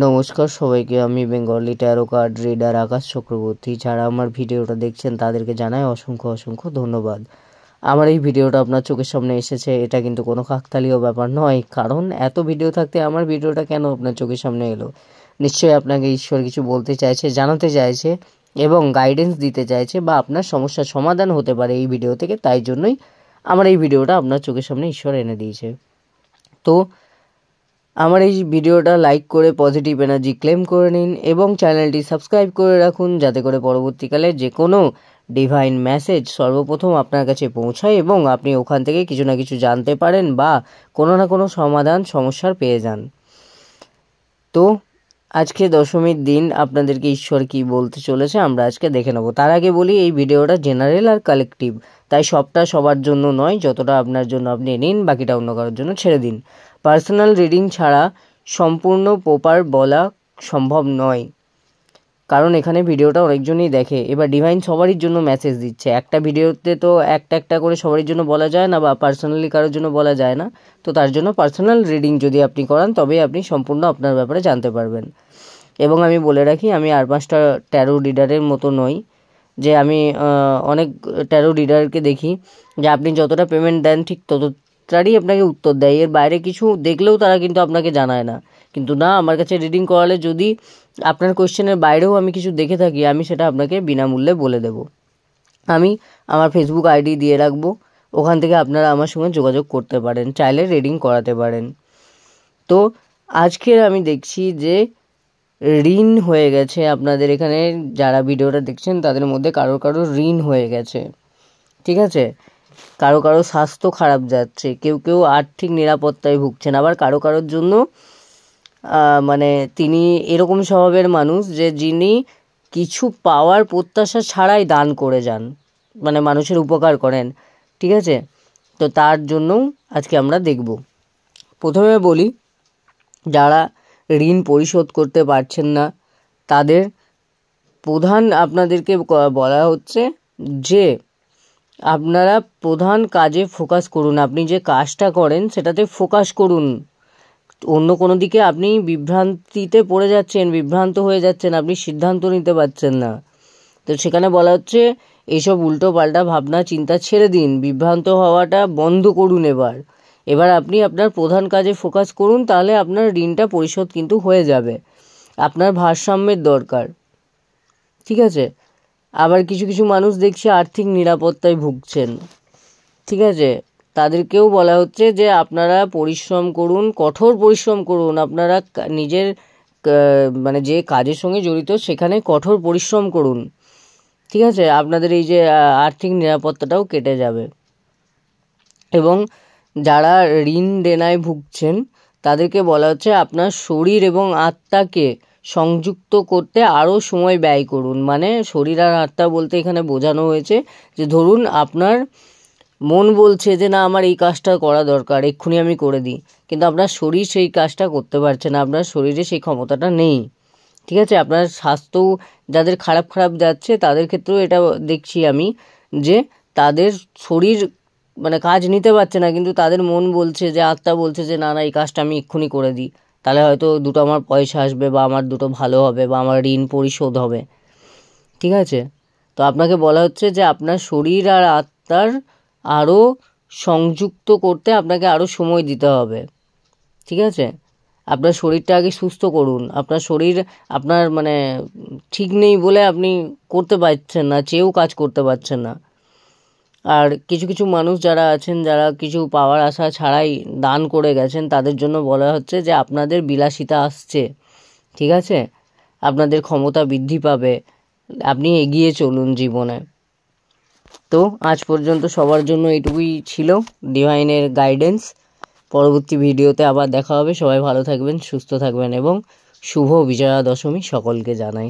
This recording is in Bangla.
নমস্কার সবাইকে, আমি বেঙ্গলি ট্যারো কার্ড রিডার আকাশ চক্রবর্তী। যারা আমার ভিডিওটা দেখছেন তাদেরকে জানাই অসংখ্য অসংখ্য ধন্যবাদ। আমার এই ভিডিওটা আপনার চোখের সামনে এসেছে, এটা কিন্তু কোনো কাকতালীয় ব্যাপার নয়, কারণ এত ভিডিও থাকতে আমার ভিডিওটা কেন আপনার চোখের সামনে এলো? নিশ্চয়ই আপনাকে ঈশ্বর কিছু বলতে চাইছে, জানাতে চাইছে এবং গাইডেন্স দিতে চাইছে, বা আপনার সমস্যার সমাধান হতে পারে এই ভিডিও থেকে। তাই জন্যই আমার এই ভিডিওটা আপনার চোখের সামনে ঈশ্বর এনে দিয়েছে। তো আমার এই ভিডিওটা লাইক করে পজিটিভ এনার্জি ক্লেম করে নিন এবং চ্যানেলটি সাবস্ক্রাইব করে রাখুন, যাতে করে পরবর্তীকালে যে কোনো ডিভাইন মেসেজ সর্বপ্রথম আপনার কাছে পৌঁছায় এবং আপনি ওখান থেকে কিছু না কিছু জানতে পারেন বা কোনো না কোনো সমাধান সমস্যার পেয়ে যান। তো আজকে দশমীর দিন আপনাদেরকে ঈশ্বর কি বলতে চলেছে আমরা আজকে দেখে নেব। তার আগে বলি, এই ভিডিওটা জেনারেল আর কালেকটিভ, তাই সবটা সবার জন্য নয়। যতটা আপনার জন্য আপনি নিন, বাকিটা অন্য কারোর জন্য ছেড়ে দিন। পার্সোনাল রিডিং ছাড়া সম্পূর্ণ প্রপার বলা সম্ভব নয়, কারণ এখানে ভিডিওটা অনেকজনই দেখে। এবার ডিভাইন সবারই জন্য মেসেজ দিচ্ছে, একটা ভিডিওতে তো একটা করে সবারই জন্য বলা যায় না, বা পার্সোনালি কারোর জন্য বলা যায় না। তো তার জন্য পার্সোনাল রিডিং যদি আপনি করান, তবেই আপনি সম্পূর্ণ আপনার ব্যাপারে জানতে পারবেন। এবং আমি বলে রাখি, আমি আর 5টা ট্যারো রিডারের মতো নই, যে আমি অনেক ট্যারো রিডারকে দেখি যে আপনি যতটা পেমেন্ট দেন ঠিক ততটারই আপনাকে উত্তর দেয়, এর বাইরে কিছু দেখলেও তারা কিন্তু আপনাকে জানায় না। কিন্তু না, আমার কাছে রিডিং করালে যদি আপনার কোয়েশ্চেনের বাইরেও আমি কিছু দেখে থাকি, আমি সেটা আপনাকে বিনামূল্যে বলে দেব। আমি আমার ফেসবুক আইডি দিয়ে রাখবো, ওখান থেকে আপনারা আমার সঙ্গে যোগাযোগ করতে পারেন, চাইলে রিডিং করাতে পারেন। তো আজকের আমি দেখছি যে ঋণ হয়ে গেছে আপনাদের এখানে, যারা ভিডিওটা দেখছেন তাদের মধ্যে কারো ঋণ হয়ে গেছে, ঠিক আছে? কারো স্বাস্থ্য খারাপ যাচ্ছে, কেউ আর্থিক নিরাপত্তায় ভুগছেন, আবার কারোর জন্য মানে তিনি এরকম স্বভাবের মানুষ যে যিনি কিছু পাওয়ার প্রত্যাশা ছাড়াই দান করে যান, মানে মানুষের উপকার করেন, ঠিক আছে? তো তার জন্যও আজকে আমরা দেখব। প্রথমে বলি, যারা ঋণ পরিশোধ করতে পারছেন না তাদের প্রধান আপনাদেরকে বলা হচ্ছে যে আপনারা প্রধান কাজে ফোকাস করুন। আপনি যে কাজটা করেন সেটাতে ফোকাস করুন, অন্য কোনো দিকে আপনি বিভ্রান্তিতে পড়ে যাচ্ছেন, বিভ্রান্ত হয়ে যাচ্ছেন, আপনি সিদ্ধান্ত নিতে পারছেন না। তো সেখানে বলা হচ্ছে এইসব উল্টো পাল্টা ভাবনা চিন্তা ছেড়ে দিন, বিভ্রান্ত হওয়াটা বন্ধ করুন। এবার আপনি আপনার প্রধান কাজে ফোকাস করুন, তাহলে আপনার ঋণটা পরিশোধ কিন্তু হয়ে যাবে। আপনার ভারসাম্যের দরকার, ঠিক আছে? আবার কিছু মানুষ দেখছি আর্থিক নিরাপত্তায় ভুগছেন, ঠিক আছে? তাদেরকেও বলা হচ্ছে যে আপনারা পরিশ্রম করুন, কঠোর পরিশ্রম করুন। আপনারা নিজের মানে যে কাজের সঙ্গে জড়িত সেখানে কঠোর পরিশ্রম করুন, ঠিক আছে? আপনাদের এই যে আর্থিক নিরাপত্তাটাও কেটে যাবে। এবং যারা ঋণ দেনায় ভুগছেন তাদেরকে বলা হচ্ছে আপনার শরীর এবং আত্মাকে সংযুক্ত করতে আরও সময় ব্যয় করুন। মানে শরীর আর আত্মা বলতে এখানে বোঝানো হয়েছে যে ধরুন আপনার মন বলছে যে না, আমার এই কাজটা করা দরকার, এক্ষুনি আমি করে দিই, কিন্তু আপনার শরীর সেই কাজটা করতে পারছে না, আপনার শরীরে সেই ক্ষমতাটা নেই, ঠিক আছে? আপনার স্বাস্থ্য যাদের খারাপ যাচ্ছে তাদের ক্ষেত্রেও এটা দেখছি আমি, যে তাদের শরীর মানে কাজ নিতে পারছে না, কিন্তু তাদের মন বলছে, যে আত্মা বলছে যে না এই কাজটা আমি এক্ষুনি করে দিই, তাহলে হয়তো দুটো আমার পয়সা আসবে, বা আমার দুটো ভালো হবে, বা আমার ঋণ পরিশোধ হবে, ঠিক আছে? তো আপনাকে বলা হচ্ছে যে আপনার শরীর আর আত্মার আরও সংযুক্ত করতে আপনাকে আরও সময় দিতে হবে, ঠিক আছে? আপনার শরীরটা আগে সুস্থ করুন। আপনার শরীর আপনার মানে ঠিক নেই বলে আপনি করতে পারছেন না, চেয়েও কাজ করতে পারছেন না। আর কিছু মানুষ যারা আছেন, যারা কিছু পাওয়ার আশা ছাড়াই দান করে গেছেন, তাদের জন্য বলা হচ্ছে যে আপনাদের বিলাসিতা আসছে, ঠিক আছে? আপনাদের ক্ষমতা বৃদ্ধি পাবে, আপনি এগিয়ে চলুন জীবনে। তো আজ পর্যন্ত সবার জন্য এইটুকুই ছিল ডিভাইনের গাইডেন্স। পরবর্তী ভিডিওতে আবার দেখা হবে। সবাই ভালো থাকবেন, সুস্থ থাকবেন এবং শুভ বিজয়া দশমী সকলকে জানাই।